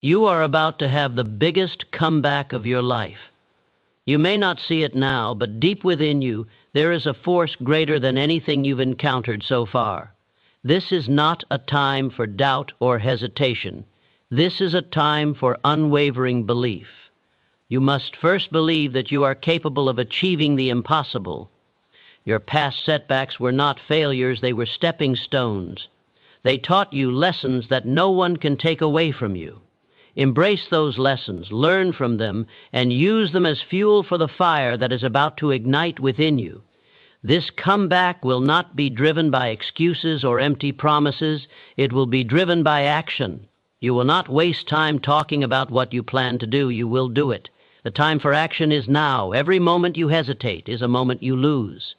You are about to have the biggest comeback of your life. You may not see it now, but deep within you, there is a force greater than anything you've encountered so far. This is not a time for doubt or hesitation. This is a time for unwavering belief. You must first believe that you are capable of achieving the impossible. Your past setbacks were not failures, they were stepping stones. They taught you lessons that no one can take away from you. Embrace those lessons, learn from them, and use them as fuel for the fire that is about to ignite within you. This comeback will not be driven by excuses or empty promises. It will be driven by action. You will not waste time talking about what you plan to do. You will do it. The time for action is now. Every moment you hesitate is a moment you lose.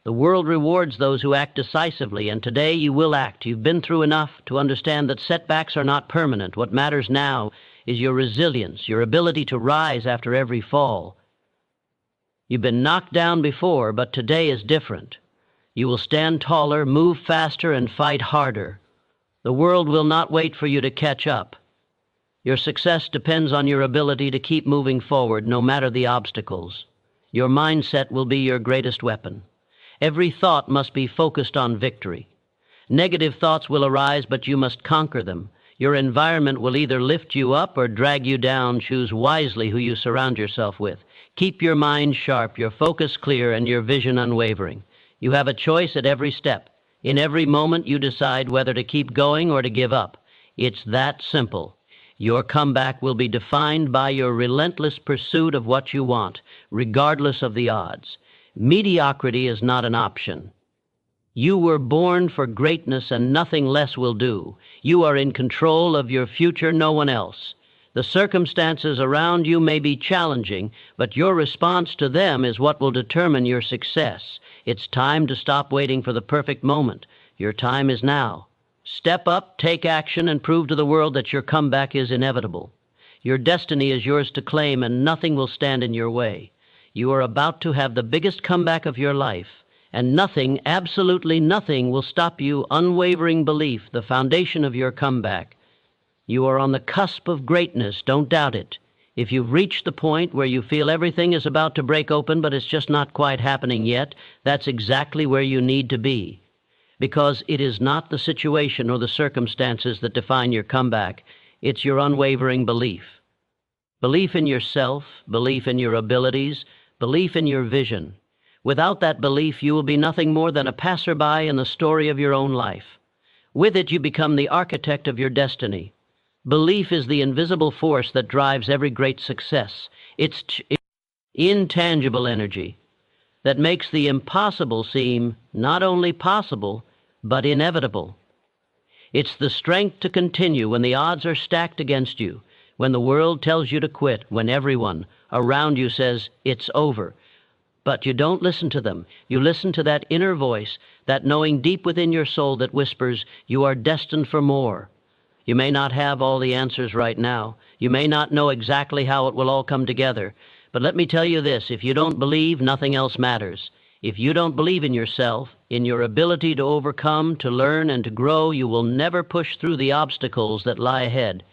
The world rewards those who act decisively, and today you will act. You've been through enough to understand that setbacks are not permanent. What matters now is your resilience, your ability to rise after every fall. You've been knocked down before, but today is different. You will stand taller, move faster, and fight harder. The world will not wait for you to catch up. Your success depends on your ability to keep moving forward no matter the obstacles. Your mindset will be your greatest weapon. Every thought must be focused on victory. Negative thoughts will arise, but you must conquer them. Your environment will either lift you up or drag you down. Choose wisely who you surround yourself with. Keep your mind sharp, your focus clear, and your vision unwavering. You have a choice at every step. In every moment, you decide whether to keep going or to give up. It's that simple. Your comeback will be defined by your relentless pursuit of what you want, regardless of the odds. Mediocrity is not an option. You were born for greatness, and nothing less will do. You are in control of your future, no one else. The circumstances around you may be challenging, but your response to them is what will determine your success. It's time to stop waiting for the perfect moment. Your time is now. Step up, take action, and prove to the world that your comeback is inevitable. Your destiny is yours to claim, and nothing will stand in your way. You are about to have the biggest comeback of your life, and nothing, absolutely nothing, will stop you. Unwavering belief, the foundation of your comeback. You are on the cusp of greatness, don't doubt it. If you've reached the point where you feel everything is about to break open, but it's just not quite happening yet, that's exactly where you need to be. Because it is not the situation or the circumstances that define your comeback. It's your unwavering belief. Belief in yourself, belief in your abilities, belief in your vision. Without that belief, you will be nothing more than a passerby in the story of your own life. With it, you become the architect of your destiny. Belief is the invisible force that drives every great success. It's intangible energy that makes the impossible seem not only possible, but inevitable. It's the strength to continue when the odds are stacked against you, when the world tells you to quit, when everyone around you says it's over. But you don't listen to them. You listen to that inner voice, that knowing deep within your soul that whispers, you are destined for more. You may not have all the answers right now. You may not know exactly how it will all come together. But let me tell you this, if you don't believe, nothing else matters. If you don't believe in yourself, in your ability to overcome, to learn, and to grow, you will never push through the obstacles that lie ahead.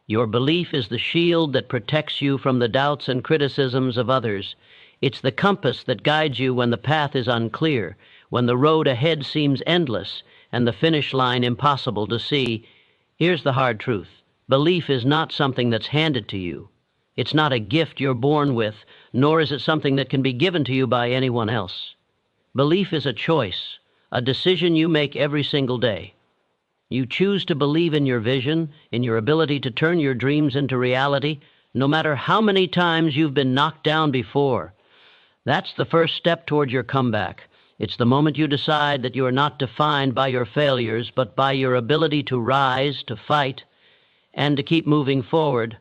Your belief is the shield that protects you from the doubts and criticisms of others. It's the compass that guides you when the path is unclear, when the road ahead seems endless, and the finish line impossible to see. Here's the hard truth. Belief is not something that's handed to you. It's not a gift you're born with, nor is it something that can be given to you by anyone else. Belief is a choice, a decision you make every single day. You choose to believe in your vision, in your ability to turn your dreams into reality, no matter how many times you've been knocked down before. That's the first step toward your comeback. It's the moment you decide that you are not defined by your failures, but by your ability to rise, to fight, and to keep moving forward.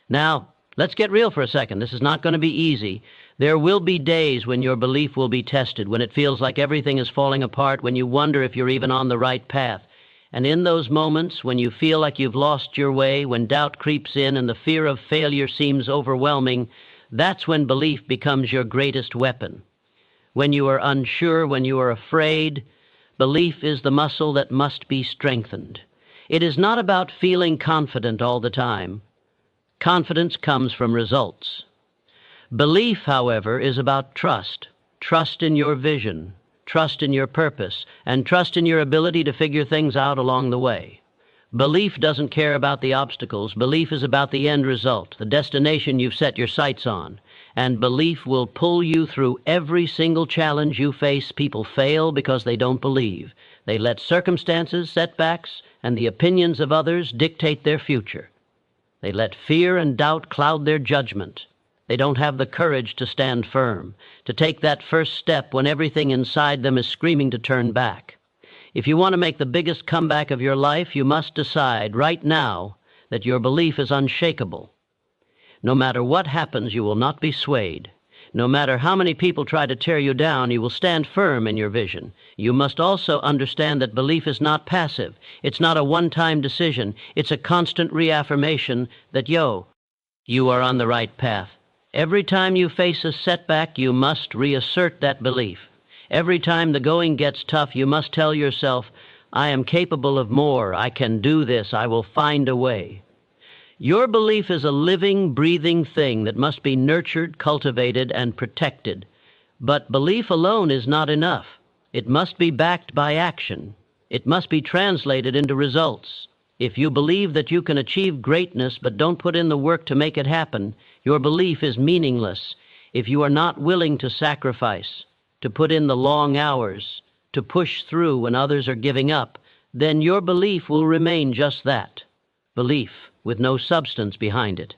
Now, let's get real for a second. This is not going to be easy. There will be days when your belief will be tested, when it feels like everything is falling apart, when you wonder if you're even on the right path. And in those moments, when you feel like you've lost your way, when doubt creeps in and the fear of failure seems overwhelming, that's when belief becomes your greatest weapon. When you are unsure, when you are afraid, belief is the muscle that must be strengthened. It is not about feeling confident all the time. Confidence comes from results. Belief, however, is about trust. Trust in your vision, trust in your purpose, and trust in your ability to figure things out along the way. Belief doesn't care about the obstacles. Belief is about the end result, the destination you've set your sights on. And belief will pull you through every single challenge you face. People fail because they don't believe. They let circumstances, setbacks, and the opinions of others dictate their future. They let fear and doubt cloud their judgment. They don't have the courage to stand firm, to take that first step when everything inside them is screaming to turn back. If you want to make the biggest comeback of your life, you must decide right now that your belief is unshakable. No matter what happens, you will not be swayed. No matter how many people try to tear you down, you will stand firm in your vision. You must also understand that belief is not passive. It's not a one-time decision. It's a constant reaffirmation that, you are on the right path. Every time you face a setback, you must reassert that belief. Every time the going gets tough, you must tell yourself, I am capable of more. I can do this. I will find a way. Your belief is a living, breathing thing that must be nurtured, cultivated, and protected. But belief alone is not enough. It must be backed by action. It must be translated into results. If you believe that you can achieve greatness but don't put in the work to make it happen, your belief is meaningless. If you are not willing to sacrifice, to put in the long hours, to push through when others are giving up, then your belief will remain just that, belief with no substance behind it.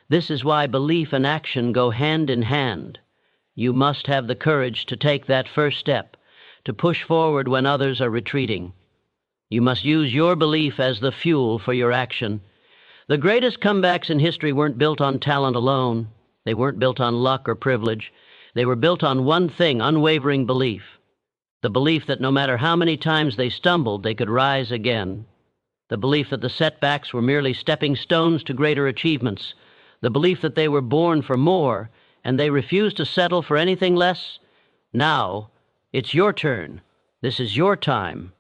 This is why belief and action go hand in hand. You must have the courage to take that first step, to push forward when others are retreating. You must use your belief as the fuel for your action. The greatest comebacks in history weren't built on talent alone. They weren't built on luck or privilege. They were built on one thing, unwavering belief. The belief that no matter how many times they stumbled, they could rise again. The belief that the setbacks were merely stepping stones to greater achievements. The belief that they were born for more, and they refused to settle for anything less. Now, it's your turn. This is your time.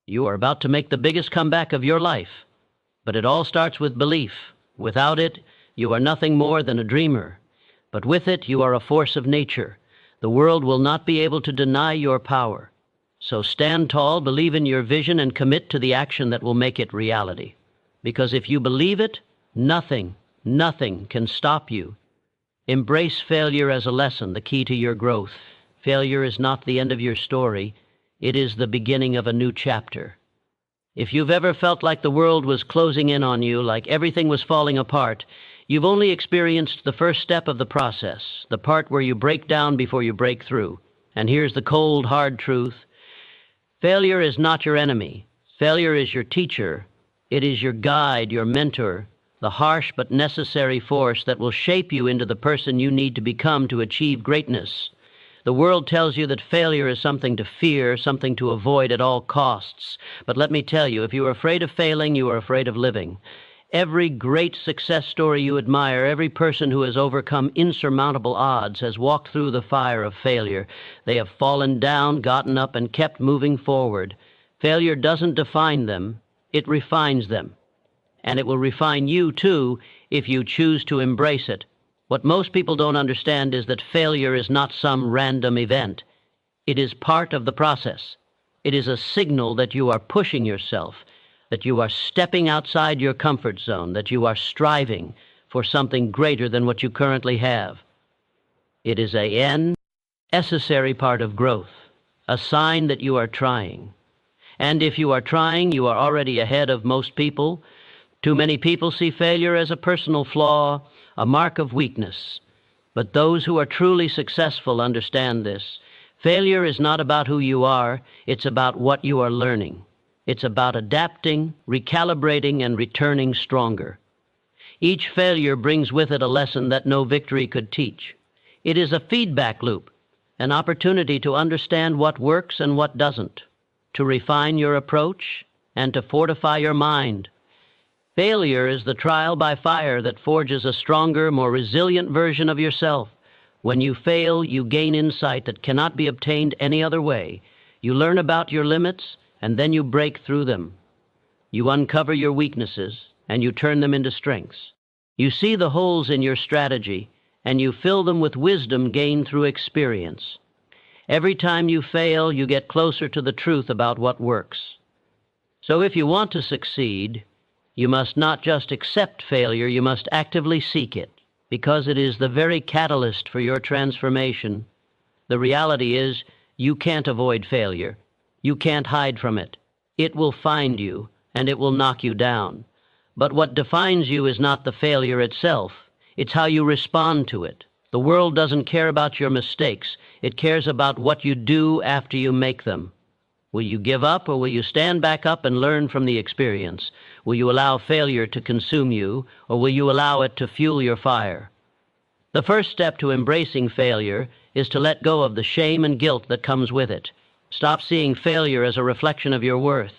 You are about to make the biggest comeback of your life. But it all starts with belief. Without it, you are nothing more than a dreamer. But with it, you are a force of nature. The world will not be able to deny your power. So stand tall, believe in your vision, and commit to the action that will make it reality. Because if you believe it, nothing can stop you. Embrace failure as a lesson, the key to your growth. Failure is not the end of your story. It is the beginning of a new chapter. If you've ever felt like the world was closing in on you, like everything was falling apart, you've only experienced the first step of the process, the part where you break down before you break through. And here's the cold, hard truth. Failure is not your enemy. Failure is your teacher. It is your guide, your mentor, the harsh but necessary force that will shape you into the person you need to become to achieve greatness. The world tells you that failure is something to fear, something to avoid at all costs. But let me tell you, if you are afraid of failing, you are afraid of living. Every great success story you admire, every person who has overcome insurmountable odds has walked through the fire of failure. They have fallen down, gotten up, and kept moving forward. Failure doesn't define them, it refines them. And it will refine you, too, if you choose to embrace it. What most people don't understand is that failure is not some random event. It is part of the process. It is a signal that you are pushing yourself, that you are stepping outside your comfort zone, that you are striving for something greater than what you currently have. It is a necessary part of growth, a sign that you are trying. And if you are trying, you are already ahead of most people. Too many people see failure as a personal flaw, a mark of weakness. But those who are truly successful understand this. Failure is not about who you are, it's about what you are learning. It's about adapting, recalibrating, and returning stronger. Each failure brings with it a lesson that no victory could teach. It is a feedback loop, an opportunity to understand what works and what doesn't, to refine your approach, and to fortify your mind. Failure is the trial by fire that forges a stronger, more resilient version of yourself. When you fail, you gain insight that cannot be obtained any other way. You learn about your limits, and then you break through them. You uncover your weaknesses, and you turn them into strengths. You see the holes in your strategy, and you fill them with wisdom gained through experience. Every time you fail, you get closer to the truth about what works. So if you want to succeed, you must not just accept failure, you must actively seek it, because it is the very catalyst for your transformation. The reality is, you can't avoid failure. You can't hide from it. It will find you, and it will knock you down. But what defines you is not the failure itself. It's how you respond to it. The world doesn't care about your mistakes. It cares about what you do after you make them. Will you give up, or will you stand back up and learn from the experience? Will you allow failure to consume you, or will you allow it to fuel your fire? The first step to embracing failure is to let go of the shame and guilt that comes with it. Stop seeing failure as a reflection of your worth.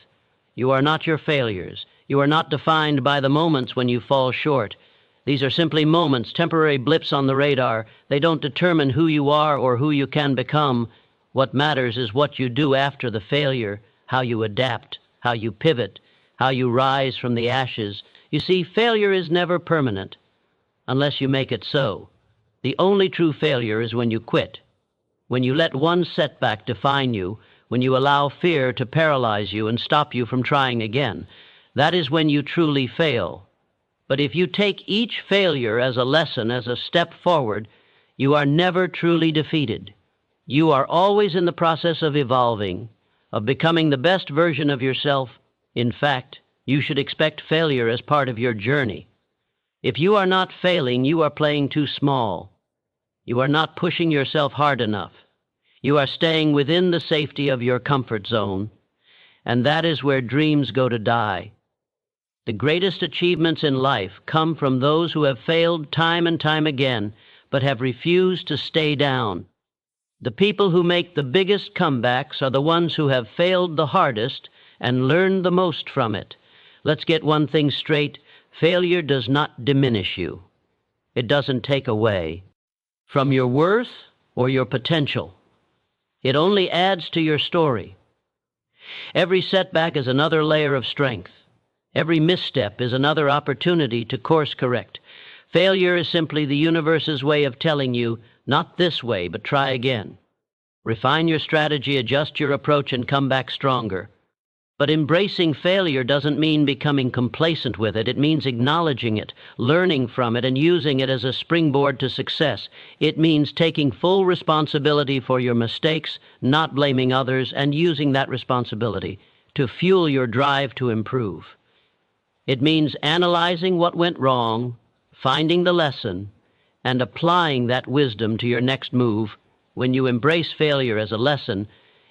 You are not your failures. You are not defined by the moments when you fall short. These are simply moments, temporary blips on the radar. They don't determine who you are or who you can become. What matters is what you do after the failure, how you adapt, how you pivot, how you rise from the ashes. You see, failure is never permanent, unless you make it so. The only true failure is when you quit, when you let one setback define you, when you allow fear to paralyze you and stop you from trying again. That is when you truly fail. But if you take each failure as a lesson, as a step forward, you are never truly defeated. You are always in the process of evolving, of becoming the best version of yourself. In fact, you should expect failure as part of your journey. If you are not failing, you are playing too small. You are not pushing yourself hard enough. You are staying within the safety of your comfort zone, and that is where dreams go to die. The greatest achievements in life come from those who have failed time and time again, but have refused to stay down. The people who make the biggest comebacks are the ones who have failed the hardest and learned the most from it. Let's get one thing straight. Failure does not diminish you. It doesn't take away from your worth or your potential. It only adds to your story. Every setback is another layer of strength. Every misstep is another opportunity to course correct. Failure is simply the universe's way of telling you, not this way, but try again. Refine your strategy, adjust your approach, and come back stronger. But embracing failure doesn't mean becoming complacent with it. It means acknowledging it, learning from it, and using it as a springboard to success. It means taking full responsibility for your mistakes, not blaming others, and using that responsibility to fuel your drive to improve. It means analyzing what went wrong, finding the lesson, and applying that wisdom to your next move. When you embrace failure as a lesson,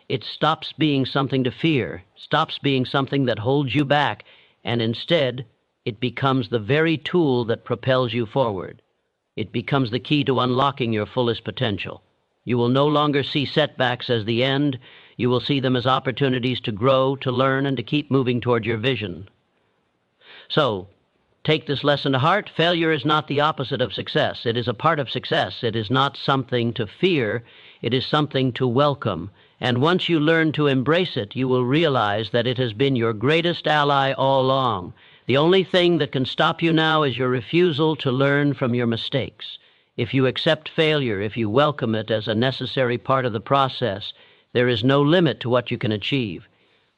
it stops being something to fear, stops being something that holds you back, and instead, it becomes the very tool that propels you forward. It becomes the key to unlocking your fullest potential. You will no longer see setbacks as the end. You will see them as opportunities to grow, to learn, and to keep moving toward your vision. So, take this lesson to heart. Failure is not the opposite of success. It is a part of success. It is not something to fear. It is something to welcome. And once you learn to embrace it, you will realize that it has been your greatest ally all along. The only thing that can stop you now is your refusal to learn from your mistakes. If you accept failure, if you welcome it as a necessary part of the process, there is no limit to what you can achieve.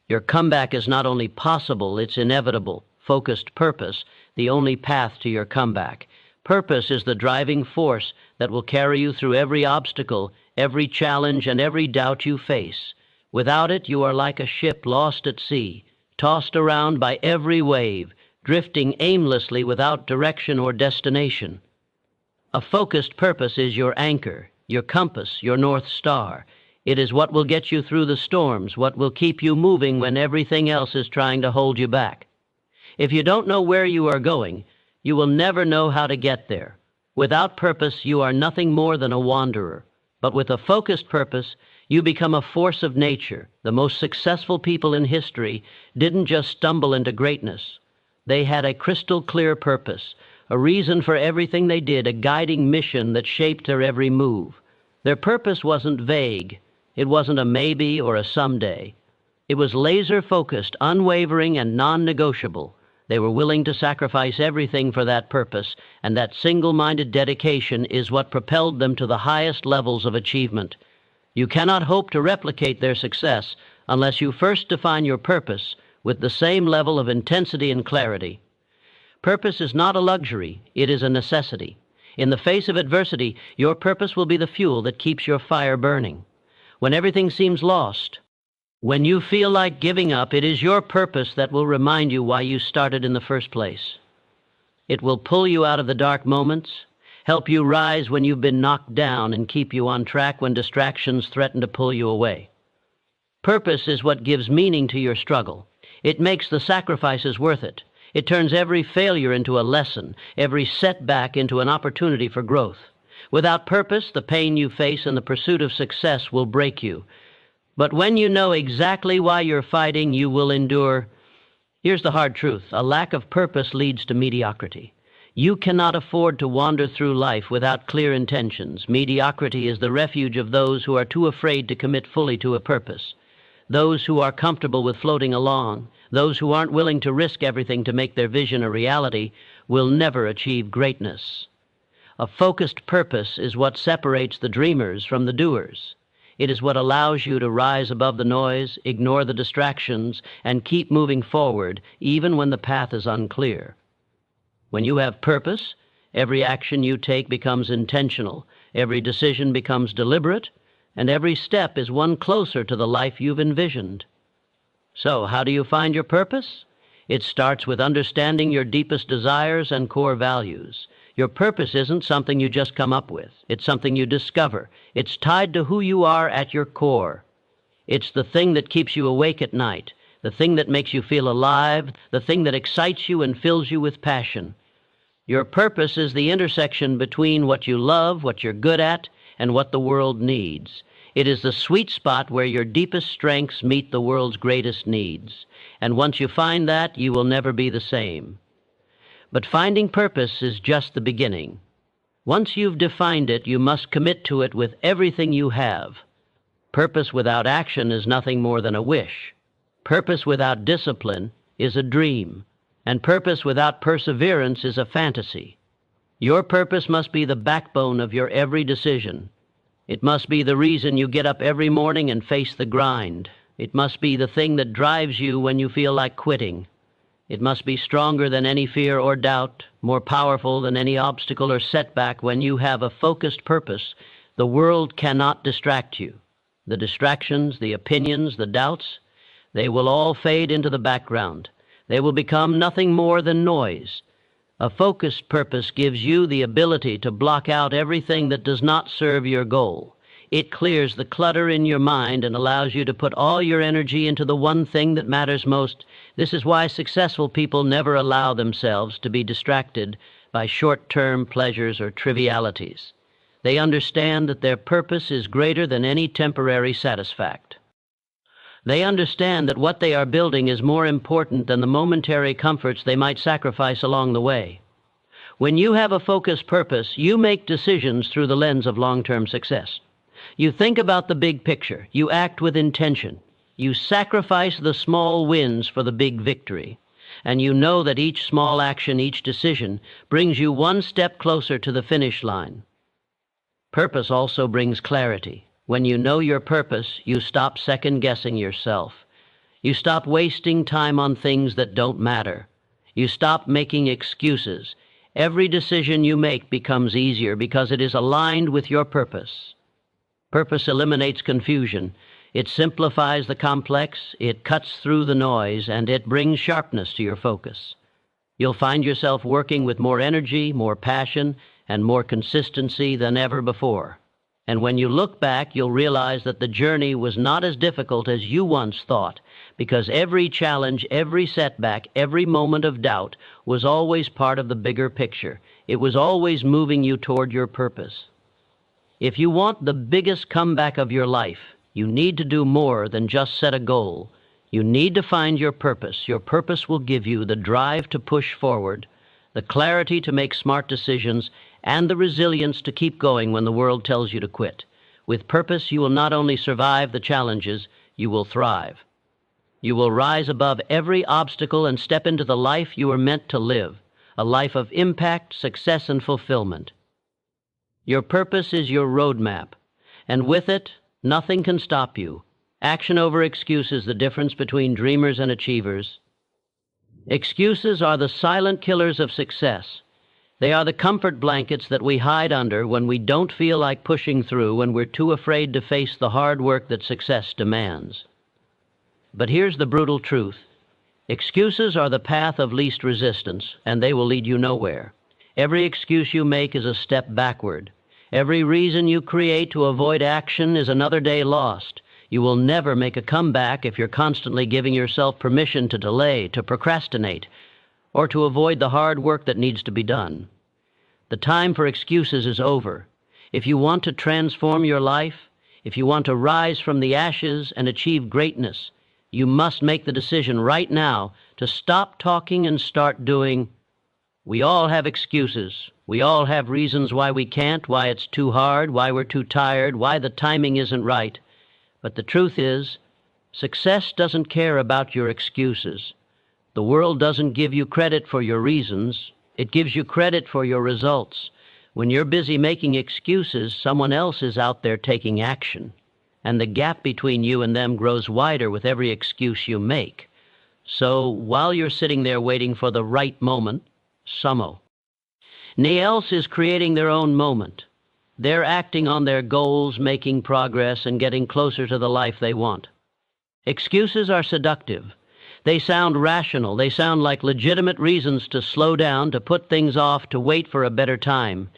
Your comeback is not only possible, it's inevitable. Focused purpose, the only path to your comeback. Purpose is the driving force that will carry you through every obstacle, every challenge, and every doubt you face. Without it, you are like a ship lost at sea, tossed around by every wave, drifting aimlessly without direction or destination. A focused purpose is your anchor, your compass, your North Star. It is what will get you through the storms, what will keep you moving when everything else is trying to hold you back. If you don't know where you are going, you will never know how to get there. Without purpose, you are nothing more than a wanderer. But with a focused purpose, you become a force of nature. The most successful people in history didn't just stumble into greatness. They had a crystal clear purpose, a reason for everything they did, a guiding mission that shaped their every move. Their purpose wasn't vague. It wasn't a maybe or a someday. It was laser-focused, unwavering, and non-negotiable. They were willing to sacrifice everything for that purpose, and that single-minded dedication is what propelled them to the highest levels of achievement. You cannot hope to replicate their success unless you first define your purpose with the same level of intensity and clarity. Purpose is not a luxury, it is a necessity. In the face of adversity, your purpose will be the fuel that keeps your fire burning. When everything seems lost, when you feel like giving up, it is your purpose that will remind you why you started in the first place. It will pull you out of the dark moments, help you rise when you've been knocked down, and keep you on track when distractions threaten to pull you away. Purpose is what gives meaning to your struggle. It makes the sacrifices worth it. It turns every failure into a lesson, every setback into an opportunity for growth. Without purpose, the pain you face in the pursuit of success will break you. But when you know exactly why you're fighting, you will endure. Here's the hard truth. A lack of purpose leads to mediocrity. You cannot afford to wander through life without clear intentions. Mediocrity is the refuge of those who are too afraid to commit fully to a purpose. Those who are comfortable with floating along, those who aren't willing to risk everything to make their vision a reality, will never achieve greatness. A focused purpose is what separates the dreamers from the doers. It is what allows you to rise above the noise, ignore the distractions, and keep moving forward, even when the path is unclear. When you have purpose, every action you take becomes intentional, every decision becomes deliberate, and every step is one closer to the life you've envisioned. So, how do you find your purpose? It starts with understanding your deepest desires and core values. Your purpose isn't something you just come up with. It's something you discover. It's tied to who you are at your core. It's the thing that keeps you awake at night, the thing that makes you feel alive, the thing that excites you and fills you with passion. Your purpose is the intersection between what you love, what you're good at, and what the world needs. It is the sweet spot where your deepest strengths meet the world's greatest needs. And once you find that, you will never be the same. But finding purpose is just the beginning. Once you've defined it, you must commit to it with everything you have. Purpose without action is nothing more than a wish. Purpose without discipline is a dream. And purpose without perseverance is a fantasy. Your purpose must be the backbone of your every decision. It must be the reason you get up every morning and face the grind. It must be the thing that drives you when you feel like quitting. It must be stronger than any fear or doubt, more powerful than any obstacle or setback. When you have a focused purpose, the world cannot distract you. The distractions, the opinions, the doubts, they will all fade into the background. They will become nothing more than noise. A focused purpose gives you the ability to block out everything that does not serve your goal. It clears the clutter in your mind and allows you to put all your energy into the one thing that matters most. This is why successful people never allow themselves to be distracted by short-term pleasures or trivialities. They understand that their purpose is greater than any temporary satisfaction. They understand that what they are building is more important than the momentary comforts they might sacrifice along the way. When you have a focused purpose, you make decisions through the lens of long-term success. You think about the big picture. You act with intention. You sacrifice the small wins for the big victory. And you know that each small action, each decision, brings you one step closer to the finish line. Purpose also brings clarity. When you know your purpose, you stop second-guessing yourself. You stop wasting time on things that don't matter. You stop making excuses. Every decision you make becomes easier because it is aligned with your purpose. Purpose eliminates confusion. It simplifies the complex, it cuts through the noise, and it brings sharpness to your focus. You'll find yourself working with more energy, more passion, and more consistency than ever before. And when you look back, you'll realize that the journey was not as difficult as you once thought, because every challenge, every setback, every moment of doubt was always part of the bigger picture. It was always moving you toward your purpose. If you want the biggest comeback of your life, you need to do more than just set a goal. You need to find your purpose. Your purpose will give you the drive to push forward, the clarity to make smart decisions, and the resilience to keep going when the world tells you to quit. With purpose, you will not only survive the challenges, you will thrive. You will rise above every obstacle and step into the life you were meant to live, a life of impact, success, and fulfillment. Your purpose is your roadmap, and with it, nothing can stop you. Action over excuse is the difference between dreamers and achievers. Excuses are the silent killers of success. They are the comfort blankets that we hide under when we don't feel like pushing through, when we're too afraid to face the hard work that success demands. But here's the brutal truth. Excuses are the path of least resistance, and they will lead you nowhere. Every excuse you make is a step backward. Every reason you create to avoid action is another day lost. You will never make a comeback if you're constantly giving yourself permission to delay, to procrastinate, or to avoid the hard work that needs to be done. The time for excuses is over. If you want to transform your life, if you want to rise from the ashes and achieve greatness, you must make the decision right now to stop talking and start doing. We all have excuses. We all have reasons why we can't, why it's too hard, why we're too tired, why the timing isn't right. But the truth is, success doesn't care about your excuses. The world doesn't give you credit for your reasons. It gives you credit for your results. When you're busy making excuses, someone else is out there taking action. And the gap between you and them grows wider with every excuse you make. So while you're sitting there waiting for the right moment, Samo. Else is creating their own moment. They're acting on their goals, making progress, and getting closer to the life they want. Excuses are seductive. They sound rational. They sound like legitimate reasons to slow down, to put things off, to wait for a better time.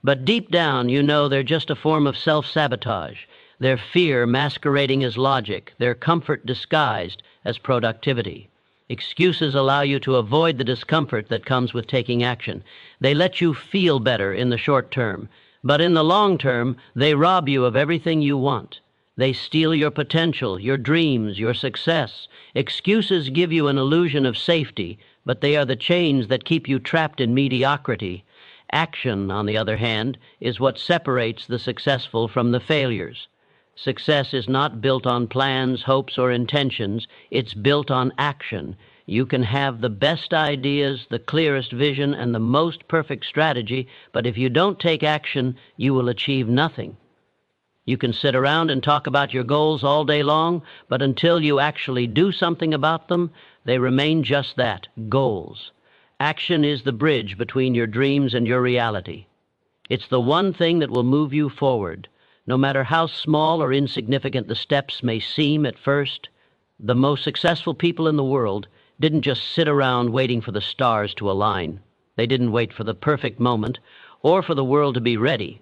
But deep down, you know they're just a form of self-sabotage. Their fear masquerading as logic, their comfort disguised as productivity. Excuses allow you to avoid the discomfort that comes with taking action. They let you feel better in the short term, but in the long term, they rob you of everything you want. They steal your potential, your dreams, your success. Excuses give you an illusion of safety, but they are the chains that keep you trapped in mediocrity. Action, on the other hand, is what separates the successful from the failures. Success is not built on plans, hopes, or intentions. It's built on action. You can have the best ideas, the clearest vision, and the most perfect strategy, but if you don't take action, you will achieve nothing. You can sit around and talk about your goals all day long, but until you actually do something about them, they remain just that, goals. Action is the bridge between your dreams and your reality. It's the one thing that will move you forward. No matter how small or insignificant the steps may seem at first, the most successful people in the world didn't just sit around waiting for the stars to align. They didn't wait for the perfect moment or for the world to be ready.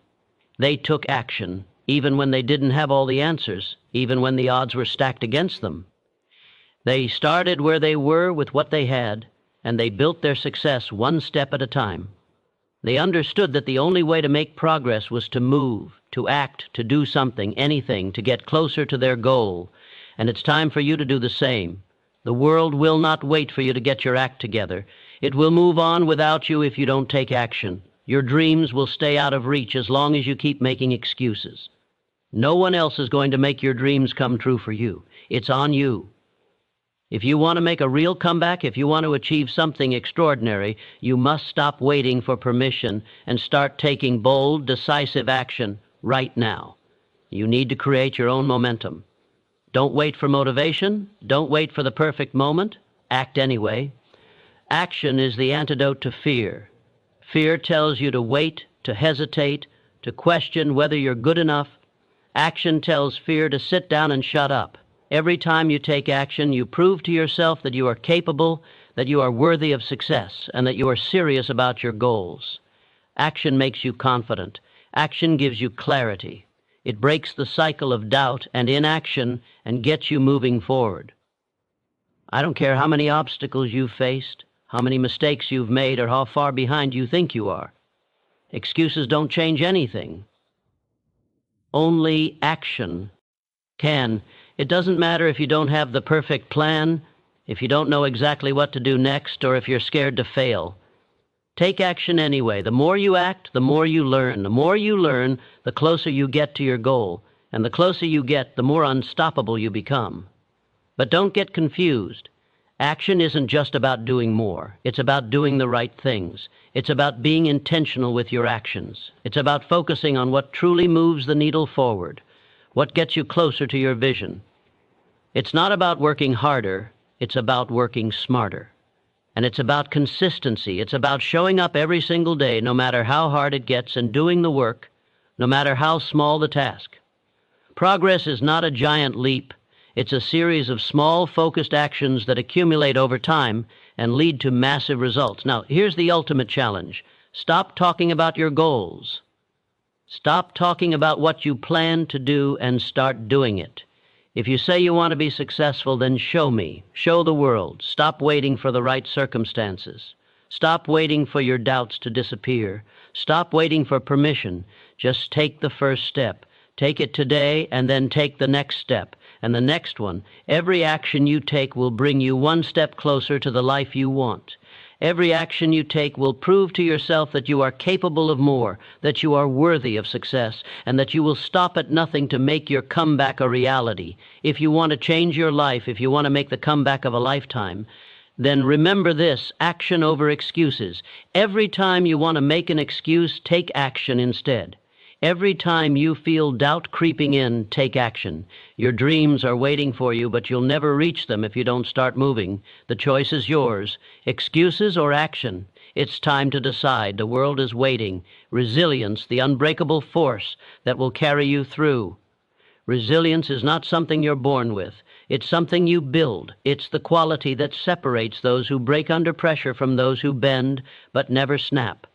They took action, even when they didn't have all the answers, even when the odds were stacked against them. They started where they were with what they had, and they built their success one step at a time. They understood that the only way to make progress was to move, to act, to do something, anything, to get closer to their goal. And it's time for you to do the same. The world will not wait for you to get your act together. It will move on without you if you don't take action. Your dreams will stay out of reach as long as you keep making excuses. No one else is going to make your dreams come true for you. It's on you. If you want to make a real comeback, if you want to achieve something extraordinary, you must stop waiting for permission and start taking bold, decisive action right now. You need to create your own momentum. Don't wait for motivation. Don't wait for the perfect moment. Act anyway. Action is the antidote to fear. Fear tells you to wait, to hesitate, to question whether you're good enough. Action tells fear to sit down and shut up. Every time you take action, you prove to yourself that you are capable, that you are worthy of success, and that you are serious about your goals. Action makes you confident. Action gives you clarity. It breaks the cycle of doubt and inaction and gets you moving forward. I don't care how many obstacles you've faced, how many mistakes you've made, or how far behind you think you are. Excuses don't change anything. Only action can. It doesn't matter if you don't have the perfect plan, if you don't know exactly what to do next, or if you're scared to fail. Take action anyway. The more you act, the more you learn. The more you learn, the closer you get to your goal. And the closer you get, the more unstoppable you become. But don't get confused. Action isn't just about doing more. It's about doing the right things. It's about being intentional with your actions. It's about focusing on what truly moves the needle forward, what gets you closer to your vision. It's not about working harder. It's about working smarter. And it's about consistency. It's about showing up every single day, no matter how hard it gets, and doing the work, no matter how small the task. Progress is not a giant leap. It's a series of small, focused actions that accumulate over time and lead to massive results. Now, here's the ultimate challenge. Stop talking about your goals. Stop talking about what you plan to do and start doing it. If you say you want to be successful, then show me. Show the world. Stop waiting for the right circumstances. Stop waiting for your doubts to disappear. Stop waiting for permission. Just take the first step. Take it today, and then take the next step, and the next one. Every action you take will bring you one step closer to the life you want. Every action you take will prove to yourself that you are capable of more, that you are worthy of success, and that you will stop at nothing to make your comeback a reality. If you want to change your life, if you want to make the comeback of a lifetime, then remember this: action over excuses. Every time you want to make an excuse, take action instead. Every time you feel doubt creeping in, take action. Your dreams are waiting for you, but you'll never reach them if you don't start moving. The choice is yours. Excuses or action? It's time to decide. The world is waiting. Resilience, the unbreakable force that will carry you through. Resilience is not something you're born with. It's something you build. It's the quality that separates those who break under pressure from those who bend but never snap.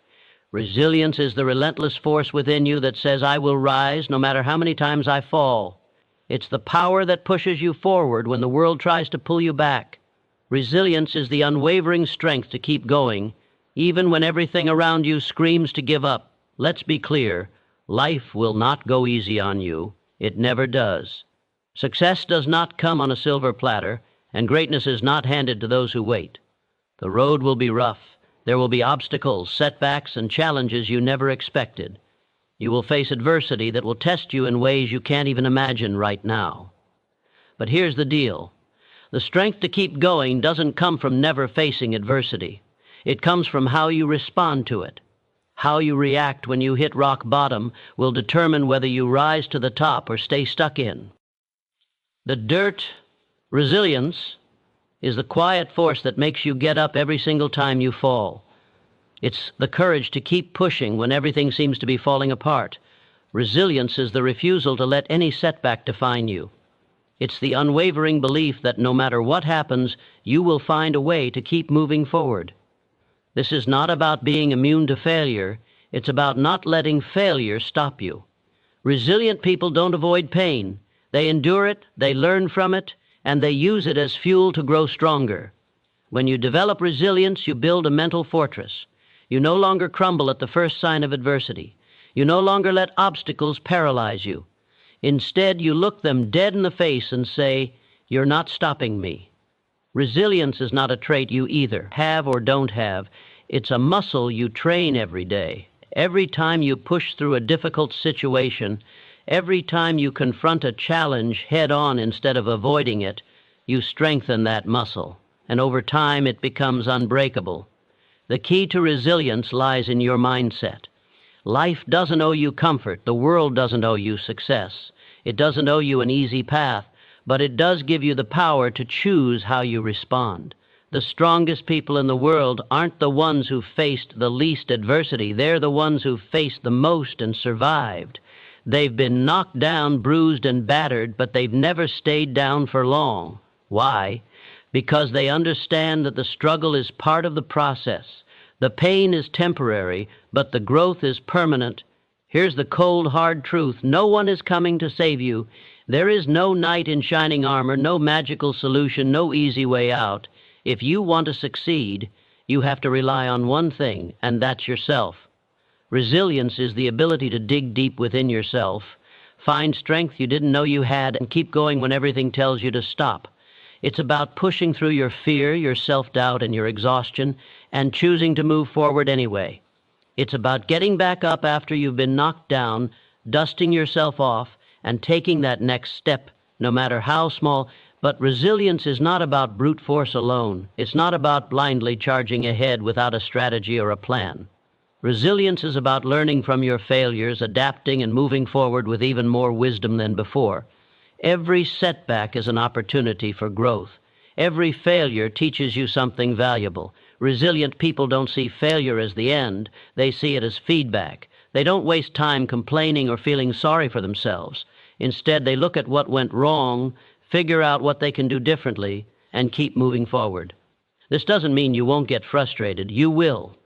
Resilience is the relentless force within you that says, I will rise no matter how many times I fall. It's the power that pushes you forward when the world tries to pull you back. Resilience is the unwavering strength to keep going, even when everything around you screams to give up. Let's be clear, life will not go easy on you. It never does. Success does not come on a silver platter, and greatness is not handed to those who wait. The road will be rough. There will be obstacles, setbacks, and challenges you never expected. You will face adversity that will test you in ways you can't even imagine right now. But here's the deal. The strength to keep going doesn't come from never facing adversity. It comes from how you respond to it. How you react when you hit rock bottom will determine whether you rise to the top or stay stuck in. The dirt, resilience, is the quiet force that makes you get up every single time you fall. It's the courage to keep pushing when everything seems to be falling apart. Resilience is the refusal to let any setback define you. It's the unwavering belief that no matter what happens, you will find a way to keep moving forward. This is not about being immune to failure. It's about not letting failure stop you. Resilient people don't avoid pain. They endure it, they learn from it, and they use it as fuel to grow stronger. When you develop resilience, you build a mental fortress. You no longer crumble at the first sign of adversity. You no longer let obstacles paralyze you. Instead, you look them dead in the face and say, "You're not stopping me." Resilience is not a trait you either have or don't have. It's a muscle you train every day. Every time you push through a difficult situation, every time you confront a challenge head-on instead of avoiding it, you strengthen that muscle, and over time it becomes unbreakable. The key to resilience lies in your mindset. Life doesn't owe you comfort. The world doesn't owe you success. It doesn't owe you an easy path, but it does give you the power to choose how you respond. The strongest people in the world aren't the ones who faced the least adversity. They're the ones who faced the most and survived. They've been knocked down, bruised, and battered, but they've never stayed down for long. Why? Because they understand that the struggle is part of the process. The pain is temporary, but the growth is permanent. Here's the cold, hard truth. No one is coming to save you. There is no knight in shining armor, no magical solution, no easy way out. If you want to succeed, you have to rely on one thing, and that's yourself. Resilience is the ability to dig deep within yourself, find strength you didn't know you had, and keep going when everything tells you to stop. It's about pushing through your fear, your self-doubt, and your exhaustion, and choosing to move forward anyway. It's about getting back up after you've been knocked down, dusting yourself off, and taking that next step, no matter how small, But resilience is not about brute force alone. It's not about blindly charging ahead without a strategy or a plan. Resilience is about learning from your failures, adapting and moving forward with even more wisdom than before. Every setback is an opportunity for growth. Every failure teaches you something valuable. Resilient people don't see failure as the end. They see it as feedback. They don't waste time complaining or feeling sorry for themselves. Instead, they look at what went wrong, figure out what they can do differently, and keep moving forward. This doesn't mean you won't get frustrated. You will.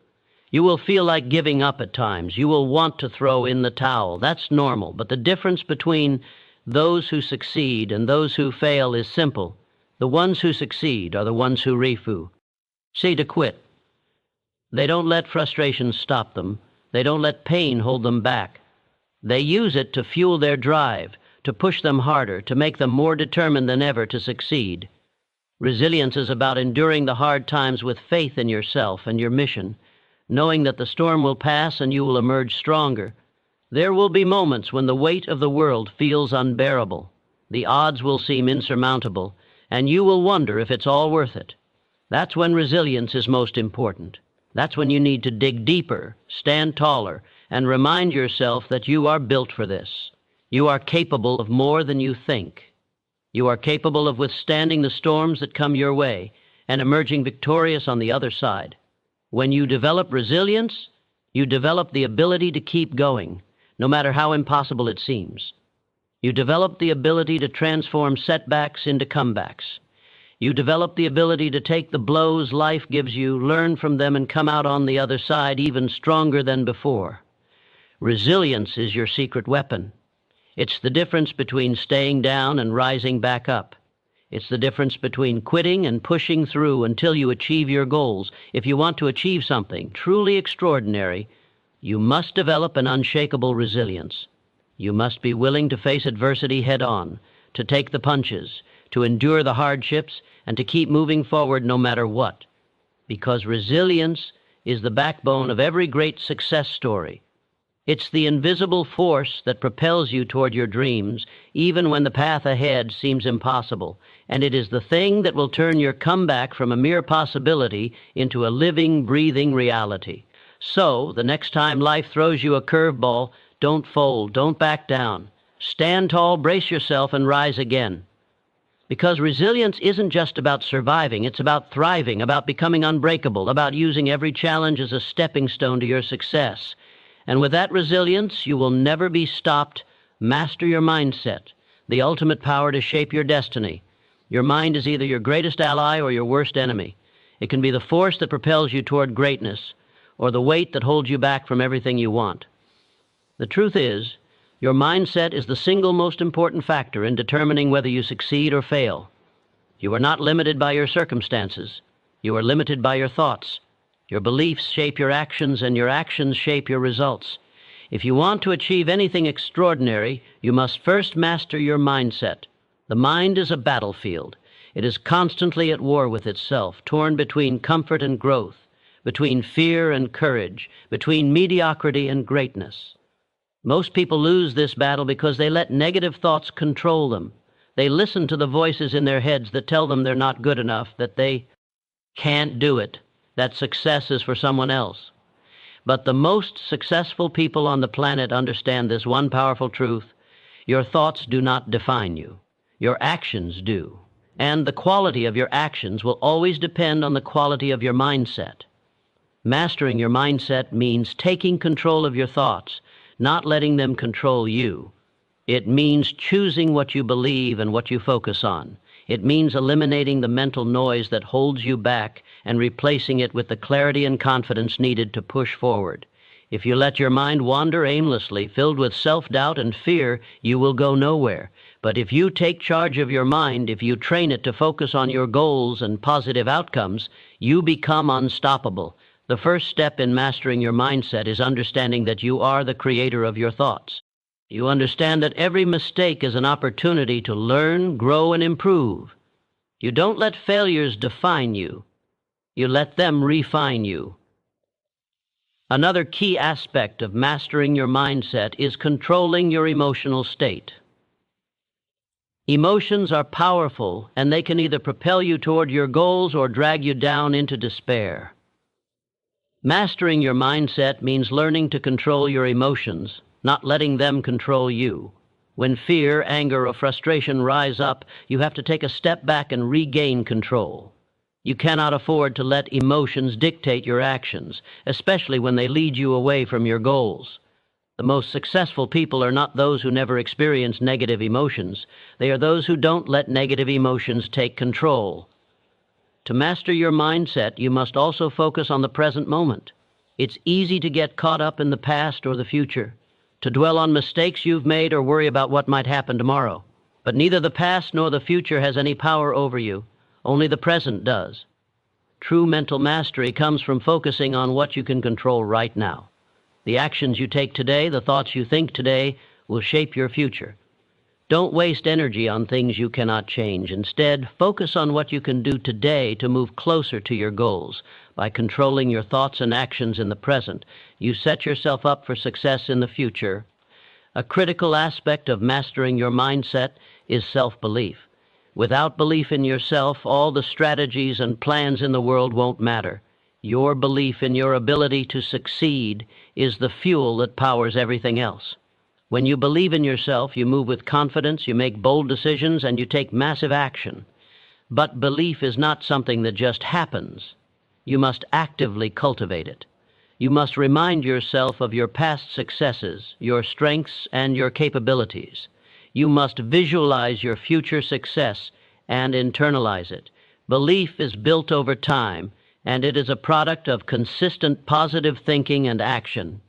You will feel like giving up at times. You will want to throw in the towel. That's normal. But the difference between those who succeed and those who fail is simple. The ones who succeed are the ones who to quit. They don't let frustration stop them. They don't let pain hold them back. They use it to fuel their drive, to push them harder, to make them more determined than ever to succeed. Resilience is about enduring the hard times with faith in yourself and your mission, knowing that the storm will pass and you will emerge stronger. There will be moments when the weight of the world feels unbearable. The odds will seem insurmountable, and you will wonder if it's all worth it. That's when resilience is most important. That's when you need to dig deeper, stand taller, and remind yourself that you are built for this. You are capable of more than you think. You are capable of withstanding the storms that come your way and emerging victorious on the other side. When you develop resilience, you develop the ability to keep going, no matter how impossible it seems. You develop the ability to transform setbacks into comebacks. You develop the ability to take the blows life gives you, learn from them, and come out on the other side even stronger than before. Resilience is your secret weapon. It's the difference between staying down and rising back up. It's the difference between quitting and pushing through until you achieve your goals. If you want to achieve something truly extraordinary, you must develop an unshakable resilience. You must be willing to face adversity head on, to take the punches, to endure the hardships, and to keep moving forward no matter what. Because resilience is the backbone of every great success story. It's the invisible force that propels you toward your dreams, even when the path ahead seems impossible. And it is the thing that will turn your comeback from a mere possibility into a living, breathing reality. So, the next time life throws you a curveball, don't fold, don't back down. Stand tall, brace yourself, and rise again. Because resilience isn't just about surviving, it's about thriving, about becoming unbreakable, about using every challenge as a stepping stone to your success. And with that resilience, you will never be stopped. Master your mindset, the ultimate power to shape your destiny. Your mind is either your greatest ally or your worst enemy. It can be the force that propels you toward greatness, or the weight that holds you back from everything you want. The truth is, your mindset is the single most important factor in determining whether you succeed or fail. You are not limited by your circumstances. You are limited by your thoughts. Your beliefs shape your actions, and your actions shape your results. If you want to achieve anything extraordinary, you must first master your mindset. The mind is a battlefield. It is constantly at war with itself, torn between comfort and growth, between fear and courage, between mediocrity and greatness. Most people lose this battle because they let negative thoughts control them. They listen to the voices in their heads that tell them they're not good enough, that they can't do it, that success is for someone else. But the most successful people on the planet understand this one powerful truth: your thoughts do not define you. Your actions do. And the quality of your actions will always depend on the quality of your mindset. Mastering your mindset means taking control of your thoughts, not letting them control you. It means choosing what you believe and what you focus on. It means eliminating the mental noise that holds you back and replacing it with the clarity and confidence needed to push forward. If you let your mind wander aimlessly, filled with self-doubt and fear, you will go nowhere. But if you take charge of your mind, if you train it to focus on your goals and positive outcomes, you become unstoppable. The first step in mastering your mindset is understanding that you are the creator of your thoughts. You understand that every mistake is an opportunity to learn, grow, and improve. You don't let failures define you. You let them refine you. Another key aspect of mastering your mindset is controlling your emotional state. Emotions are powerful, and they can either propel you toward your goals or drag you down into despair. Mastering your mindset means learning to control your emotions, not letting them control you. When fear, anger, or frustration rise up, you have to take a step back and regain control. You cannot afford to let emotions dictate your actions, especially when they lead you away from your goals. The most successful people are not those who never experience negative emotions. They are those who don't let negative emotions take control. To master your mindset, you must also focus on the present moment. It's easy to get caught up in the past or the future, to dwell on mistakes you've made or worry about what might happen tomorrow. But neither the past nor the future has any power over you. Only the present does. True mental mastery comes from focusing on what you can control right now. The actions you take today, the thoughts you think today, will shape your future. Don't waste energy on things you cannot change. Instead, focus on what you can do today to move closer to your goals. By controlling your thoughts and actions in the present, you set yourself up for success in the future. A critical aspect of mastering your mindset is self-belief. Without belief in yourself, all the strategies and plans in the world won't matter. Your belief in your ability to succeed is the fuel that powers everything else. When you believe in yourself, you move with confidence, you make bold decisions, and you take massive action. But belief is not something that just happens. You must actively cultivate it. You must remind yourself of your past successes, your strengths, and your capabilities. You must visualize your future success and internalize it. Belief is built over time, and it is a product of consistent positive thinking and action.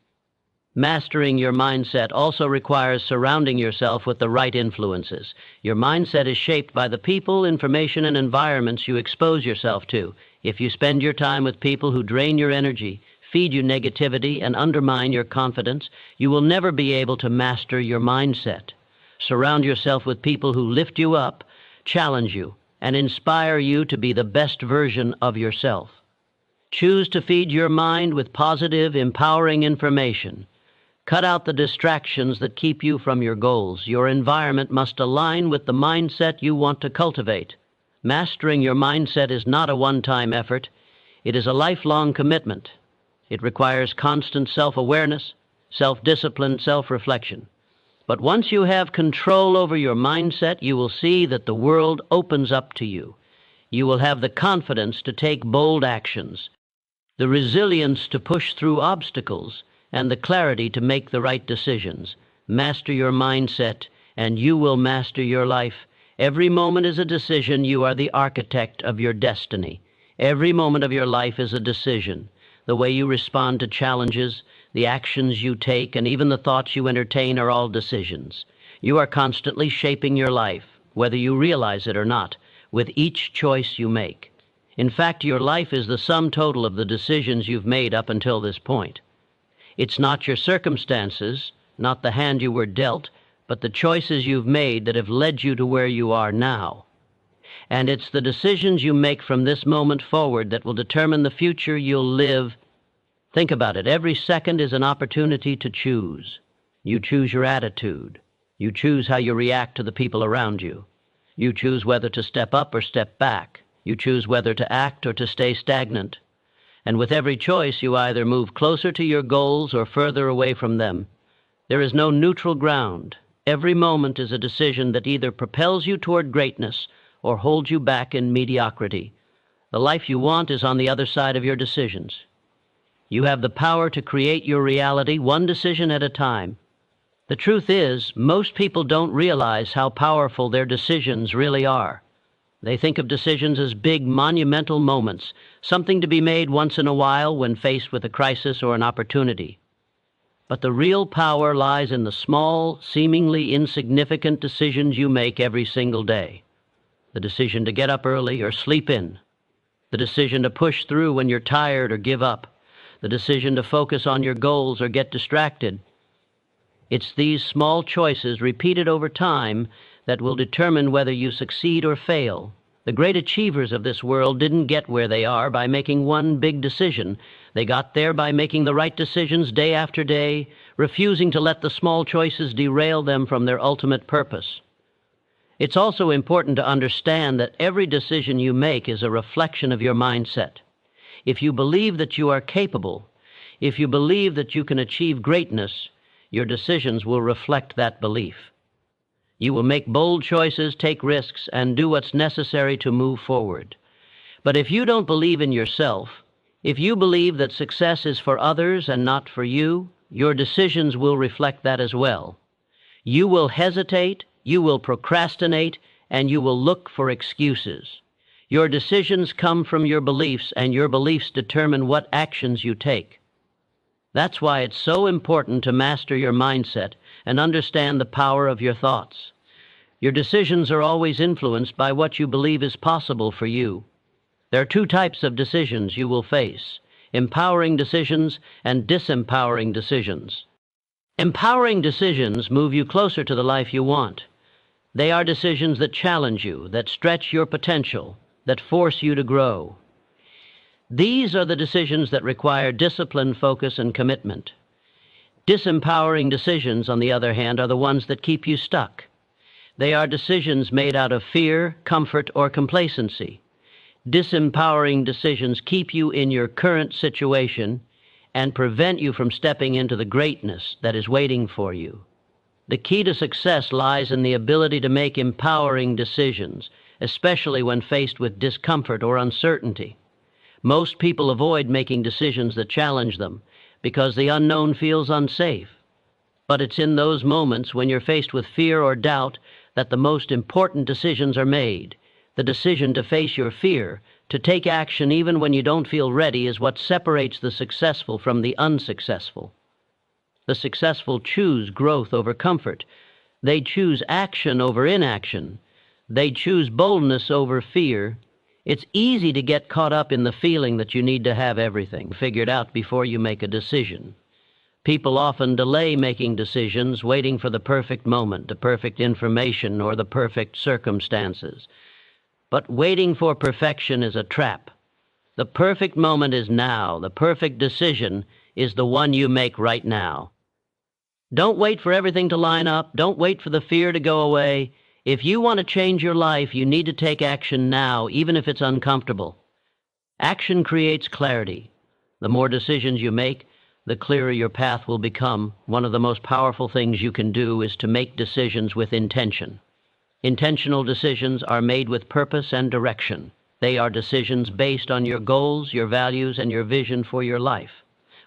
Mastering your mindset also requires surrounding yourself with the right influences. Your mindset is shaped by the people, information, and environments you expose yourself to. If you spend your time with people who drain your energy, feed you negativity, and undermine your confidence, you will never be able to master your mindset. Surround yourself with people who lift you up, challenge you, and inspire you to be the best version of yourself. Choose to feed your mind with positive, empowering information. Cut out the distractions that keep you from your goals. Your environment must align with the mindset you want to cultivate. Mastering your mindset is not a one-time effort. It is a lifelong commitment. It requires constant self-awareness, self-discipline, self-reflection. But once you have control over your mindset, you will see that the world opens up to you. You will have the confidence to take bold actions, the resilience to push through obstacles, and the clarity to make the right decisions. Master your mindset, and you will master your life. Every moment is a decision. You are the architect of your destiny. Every moment of your life is a decision. The way you respond to challenges, the actions you take, and even the thoughts you entertain are all decisions. You are constantly shaping your life, whether you realize it or not, with each choice you make. In fact, your life is the sum total of the decisions you've made up until this point. It's not your circumstances, not the hand you were dealt, but the choices you've made that have led you to where you are now. And it's the decisions you make from this moment forward that will determine the future you'll live. Think about it. Every second is an opportunity to choose. You choose your attitude. You choose how you react to the people around you. You choose whether to step up or step back. You choose whether to act or to stay stagnant. And with every choice, you either move closer to your goals or further away from them. There is no neutral ground. Every moment is a decision that either propels you toward greatness or holds you back in mediocrity. The life you want is on the other side of your decisions. You have the power to create your reality one decision at a time. The truth is, most people don't realize how powerful their decisions really are. They think of decisions as big, monumental moments, something to be made once in a while when faced with a crisis or an opportunity. But the real power lies in the small, seemingly insignificant decisions you make every single day. The decision to get up early or sleep in. The decision to push through when you're tired or give up. The decision to focus on your goals or get distracted. It's these small choices repeated over time that will determine whether you succeed or fail. The great achievers of this world didn't get where they are by making one big decision. They got there by making the right decisions day after day, refusing to let the small choices derail them from their ultimate purpose. It's also important to understand that every decision you make is a reflection of your mindset. If you believe that you are capable, if you believe that you can achieve greatness, your decisions will reflect that belief. You will make bold choices, take risks, and do what's necessary to move forward. But if you don't believe in yourself, if you believe that success is for others and not for you, your decisions will reflect that as well. You will hesitate, you will procrastinate, and you will look for excuses. Your decisions come from your beliefs, and your beliefs determine what actions you take. That's why it's so important to master your mindset and understand the power of your thoughts. Your decisions are always influenced by what you believe is possible for you. There are two types of decisions you will face: empowering decisions and disempowering decisions. Empowering decisions move you closer to the life you want. They are decisions that challenge you, that stretch your potential, that force you to grow. These are the decisions that require discipline, focus, and commitment. Disempowering decisions, on the other hand, are the ones that keep you stuck. They are decisions made out of fear, comfort, or complacency. Disempowering decisions keep you in your current situation and prevent you from stepping into the greatness that is waiting for you. The key to success lies in the ability to make empowering decisions, especially when faced with discomfort or uncertainty. Most people avoid making decisions that challenge them because the unknown feels unsafe. But it's in those moments when you're faced with fear or doubt that the most important decisions are made. The decision to face your fear, to take action even when you don't feel ready, is what separates the successful from the unsuccessful. The successful choose growth over comfort. They choose action over inaction. They choose boldness over fear. It's easy to get caught up in the feeling that you need to have everything figured out before you make a decision. People often delay making decisions, waiting for the perfect moment, the perfect information, or the perfect circumstances. But waiting for perfection is a trap. The perfect moment is now. The perfect decision is the one you make right now. Don't wait for everything to line up. Don't wait for the fear to go away. If you want to change your life, you need to take action now, even if it's uncomfortable. Action creates clarity. The more decisions you make, the clearer your path will become. One of the most powerful things you can do is to make decisions with intention. Intentional decisions are made with purpose and direction. They are decisions based on your goals, your values, and your vision for your life.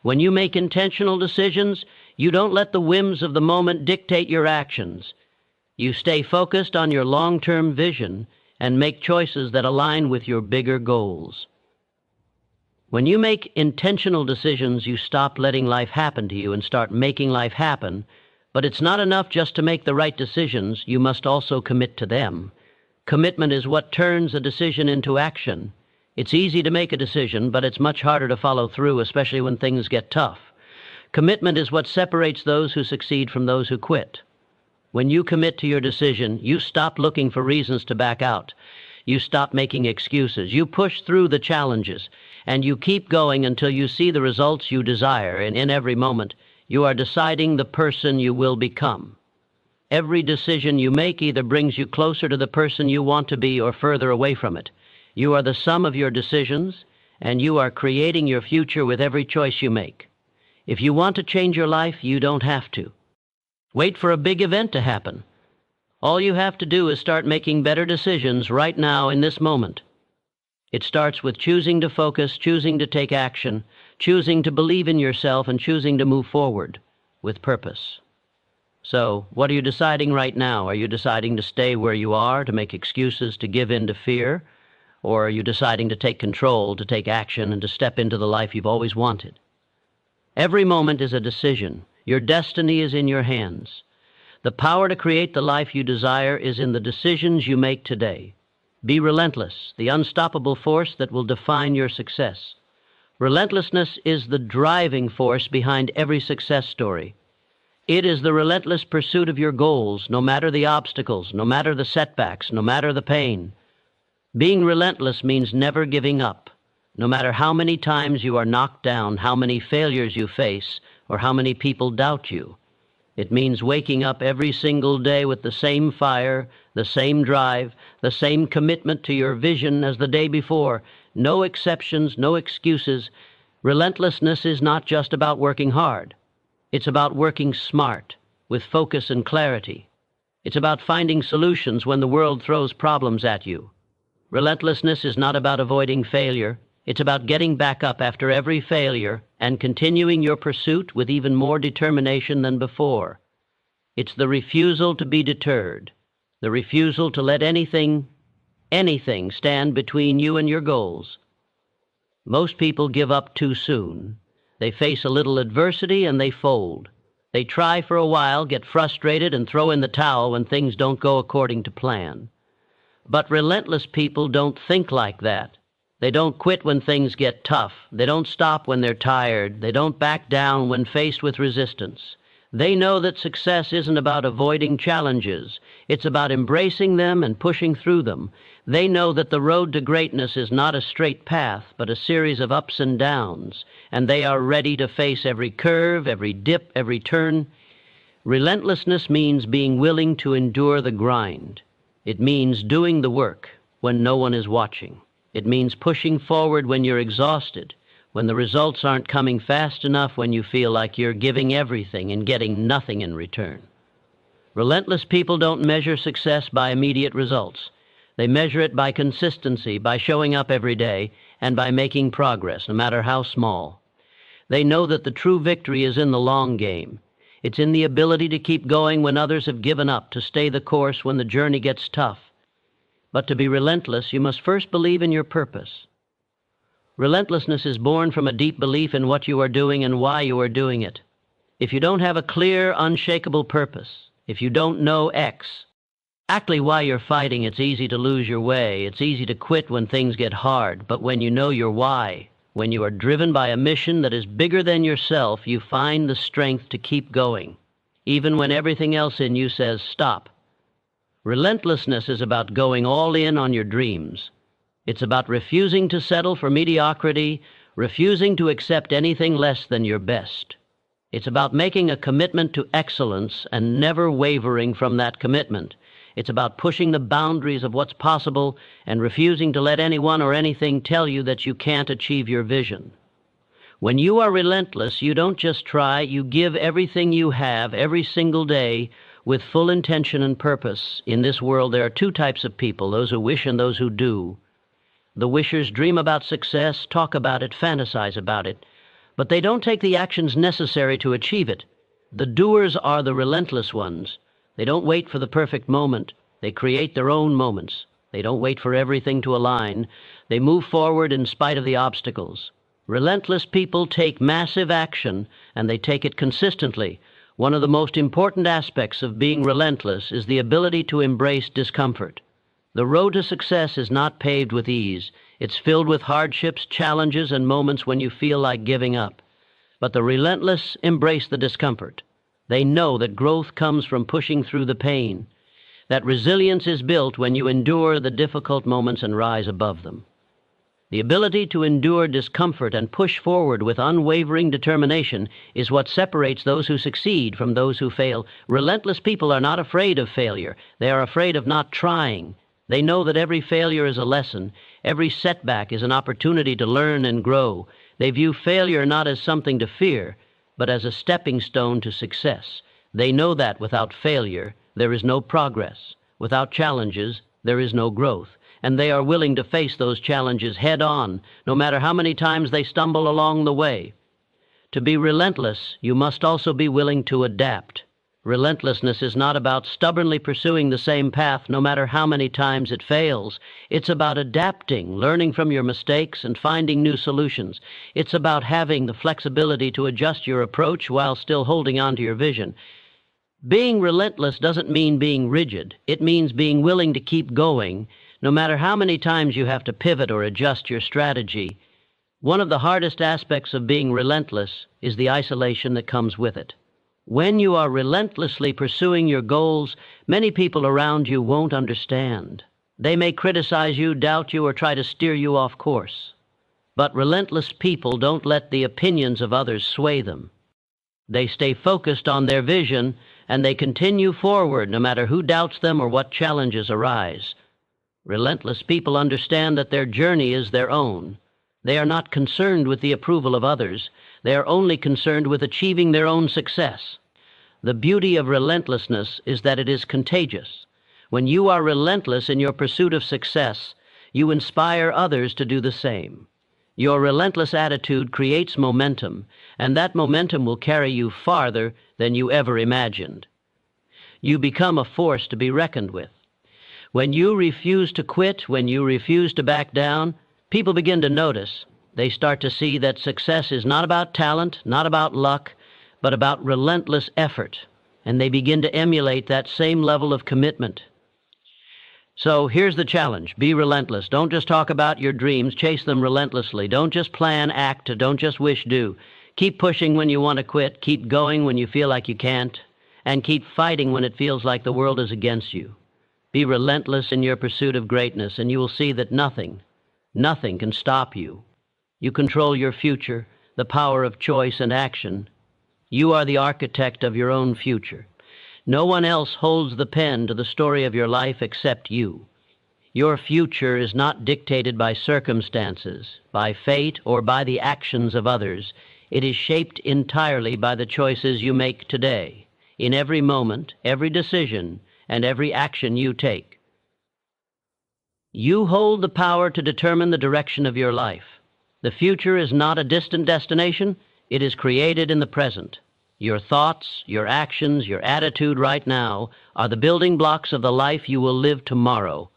When you make intentional decisions, you don't let the whims of the moment dictate your actions. You stay focused on your long-term vision and make choices that align with your bigger goals. When you make intentional decisions, you stop letting life happen to you and start making life happen. But it's not enough just to make the right decisions. You must also commit to them. Commitment is what turns a decision into action. It's easy to make a decision, but it's much harder to follow through, especially when things get tough. Commitment is what separates those who succeed from those who quit. When you commit to your decision, you stop looking for reasons to back out. You stop making excuses. You push through the challenges, and you keep going until you see the results you desire. And in every moment, you are deciding the person you will become. Every decision you make either brings you closer to the person you want to be or further away from it. You are the sum of your decisions, and you are creating your future with every choice you make. If you want to change your life, you don't have to. Wait for a big event to happen. All you have to do is start making better decisions right now in this moment. It starts with choosing to focus, choosing to take action, choosing to believe in yourself, and choosing to move forward with purpose. So, what are you deciding right now? Are you deciding to stay where you are, to make excuses, to give in to fear? Or are you deciding to take control, to take action, and to step into the life you've always wanted? Every moment is a decision. Your destiny is in your hands. The power to create the life you desire is in the decisions you make today. Be relentless, the unstoppable force that will define your success. Relentlessness is the driving force behind every success story. It is the relentless pursuit of your goals, no matter the obstacles, no matter the setbacks, no matter the pain. Being relentless means never giving up. No matter how many times you are knocked down, how many failures you face, or how many people doubt you, It means waking up every single day with the same fire, the same drive, the same commitment to your vision as the day before. No exceptions, no excuses. Relentlessness is not just about working hard. It's about working smart, with focus and clarity. It's about finding solutions when the world throws problems at you. Relentlessness is not about avoiding failure. It's about getting back up after every failure and continuing your pursuit with even more determination than before. It's the refusal to be deterred, the refusal to let anything stand between you and your goals. Most people give up too soon. They face a little adversity and they fold. They try for a while, get frustrated, and throw in the towel when things don't go according to plan. But relentless people don't think like that. They don't quit when things get tough. They don't stop when they're tired. They don't back down when faced with resistance. They know that success isn't about avoiding challenges. It's about embracing them and pushing through them. They know that the road to greatness is not a straight path, but a series of ups and downs, and they are ready to face every curve, every dip, every turn. Relentlessness means being willing to endure the grind. It means doing the work when no one is watching. It means pushing forward when you're exhausted, when the results aren't coming fast enough, when you feel like you're giving everything and getting nothing in return. Relentless people don't measure success by immediate results. They measure it by consistency, by showing up every day, and by making progress, no matter how small. They know that the true victory is in the long game. It's in the ability to keep going when others have given up, to stay the course when the journey gets tough. But to be relentless, you must first believe in your purpose. Relentlessness is born from a deep belief in what you are doing and why you are doing it. If you don't have a clear, unshakable purpose, if you don't know exactly why you're fighting, it's easy to lose your way. It's easy to quit when things get hard. But when you know your why, when you are driven by a mission that is bigger than yourself, you find the strength to keep going, even when everything else in you says stop. Relentlessness is about going all in on your dreams. It's about refusing to settle for mediocrity, refusing to accept anything less than your best. It's about making a commitment to excellence and never wavering from that commitment. It's about pushing the boundaries of what's possible and refusing to let anyone or anything tell you that you can't achieve your vision. When you are relentless, you don't just try, you give everything you have every single day with full intention and purpose. In this world, there are two types of people, those who wish and those who do. The wishers dream about success, talk about it, fantasize about it, but they don't take the actions necessary to achieve it. The doers are the relentless ones. They don't wait for the perfect moment. They create their own moments. They don't wait for everything to align. They move forward in spite of the obstacles. Relentless people take massive action, and they take it consistently. One of the most important aspects of being relentless is the ability to embrace discomfort. The road to success is not paved with ease. It's filled with hardships, challenges, and moments when you feel like giving up. But the relentless embrace the discomfort. They know that growth comes from pushing through the pain, that resilience is built when you endure the difficult moments and rise above them. The ability to endure discomfort and push forward with unwavering determination is what separates those who succeed from those who fail. Relentless people are not afraid of failure. They are afraid of not trying. They know that every failure is a lesson. Every setback is an opportunity to learn and grow. They view failure not as something to fear, but as a stepping stone to success. They know that without failure, there is no progress. Without challenges, there is no growth. And they are willing to face those challenges head on, no matter how many times they stumble along the way. To be relentless, you must also be willing to adapt. Relentlessness is not about stubbornly pursuing the same path no matter how many times it fails. It's about adapting, learning from your mistakes, and finding new solutions. It's about having the flexibility to adjust your approach while still holding on to your vision. Being relentless doesn't mean being rigid. It means being willing to keep going, no matter how many times you have to pivot or adjust your strategy. One of the hardest aspects of being relentless is the isolation that comes with it. When you are relentlessly pursuing your goals, many people around you won't understand. They may criticize you, doubt you, or try to steer you off course. But relentless people don't let the opinions of others sway them. They stay focused on their vision, and they continue forward no matter who doubts them or what challenges arise. Relentless people understand that their journey is their own. They are not concerned with the approval of others. They are only concerned with achieving their own success. The beauty of relentlessness is that it is contagious. When you are relentless in your pursuit of success, you inspire others to do the same. Your relentless attitude creates momentum, and that momentum will carry you farther than you ever imagined. You become a force to be reckoned with. When you refuse to quit, when you refuse to back down, people begin to notice. They start to see that success is not about talent, not about luck, but about relentless effort, and they begin to emulate that same level of commitment. So here's the challenge. Be relentless. Don't just talk about your dreams. Chase them relentlessly. Don't just plan, act. Don't just wish, do. Keep pushing when you want to quit. Keep going when you feel like you can't. And keep fighting when it feels like the world is against you. Be relentless in your pursuit of greatness, and you will see that nothing can stop you. You control your future, the power of choice and action. You are the architect of your own future. No one else holds the pen to the story of your life except you. Your future is not dictated by circumstances, by fate, or by the actions of others. It is shaped entirely by the choices you make today, in every moment, every decision, and every action you take. You hold the power to determine the direction of your life. The future is not a distant destination. It is created in the present. Your thoughts, your actions, your attitude right now are the building blocks of the life you will live tomorrow.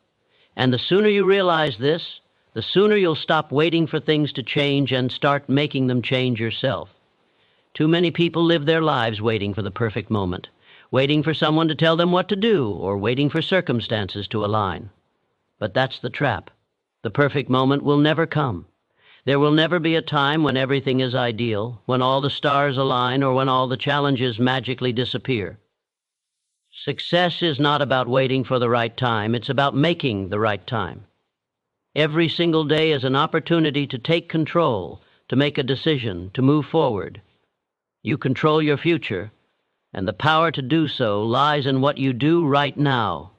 And the sooner you realize this, the sooner you'll stop waiting for things to change and start making them change yourself. Too many people live their lives waiting for the perfect moment, waiting for someone to tell them what to do, or waiting for circumstances to align. But that's the trap. The perfect moment will never come. There will never be a time when everything is ideal, when all the stars align, or when all the challenges magically disappear. Success is not about waiting for the right time. It's about making the right time. Every single day is an opportunity to take control, to make a decision, to move forward. You control your future, and the power to do so lies in what you do right now.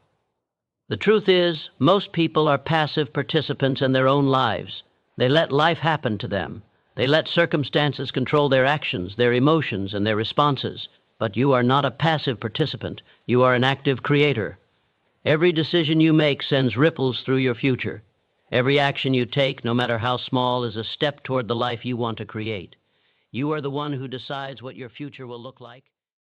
The truth is, most people are passive participants in their own lives. They let life happen to them. They let circumstances control their actions, their emotions, and their responses. But you are not a passive participant. You are an active creator. Every decision you make sends ripples through your future. Every action you take, no matter how small, is a step toward the life you want to create. You are the one who decides what your future will look like.